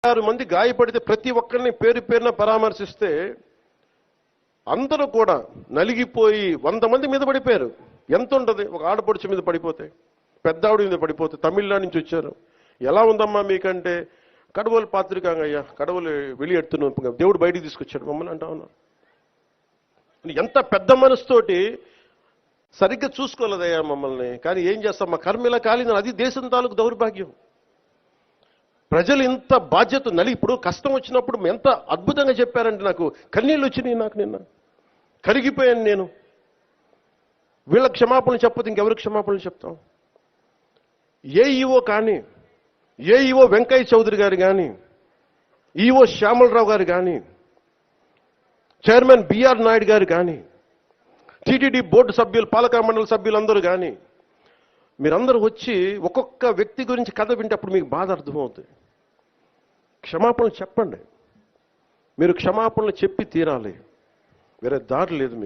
6 మంది గాయపడితే ప్రతి ఒక్కరిని పేరు పేరున పరామర్శిస్తే అందరూ కూడా నలిగిపోయి 100 మంది మీద పడిపోయారు. ఎంత ఉంటుంది ఒక ఆడపడుచు మీద పడిపోతే, పెద్ద ఆవిడ మీద పడిపోతే, తమిళనాడు నుంచి వచ్చారు. ఎలా ఉందమ్మా మీకంటే, కడవలు పాత్రికాంగ అయ్యా, కడవలు వెళ్ళి దేవుడు బయటికి తీసుకొచ్చాడు మమ్మల్ని అంటా ఉన్నా. ఎంత పెద్ద మనసుతోటి సరిగ్గా చూసుకోలేదయ్యా మమ్మల్ని. కానీ ఏం చేస్తాం, మా కర్మ ఇలా కాలిందని. అది దేశం తాలూకు దౌర్భాగ్యం. ప్రజలు ఇంత బాధ్యత ఇప్పుడు కష్టం వచ్చినప్పుడు ఎంత అద్భుతంగా చెప్పారంటే నాకు కన్నీళ్ళు వచ్చినాయి. నాకు నిన్న కరిగిపోయాను నేను. వీళ్ళ క్షమాపణలు చెప్పదు ఇంకెవరికి క్షమాపణలు చెప్తాం? ఏఈఓ కానీ, ఏఈఓ వెంకయ్య చౌదరి గారు కానీ, ఈఓ శ్యామలరావు గారు కానీ, చైర్మన్ బిఆర్ నాయుడు గారు కానీ, టీటీడీ బోర్డు సభ్యులు, పాలక మండలి సభ్యులందరూ కానీ, మీరందరూ వచ్చి ఒక్కొక్క వ్యక్తి గురించి కథ వింటప్పుడు మీకు బాధ అర్థమవుతుంది. క్షమాపణలు చెప్పండి. మీరు క్షమాపణలు చెప్పి తీరాలి. వేరే దారి లేదు మీకు.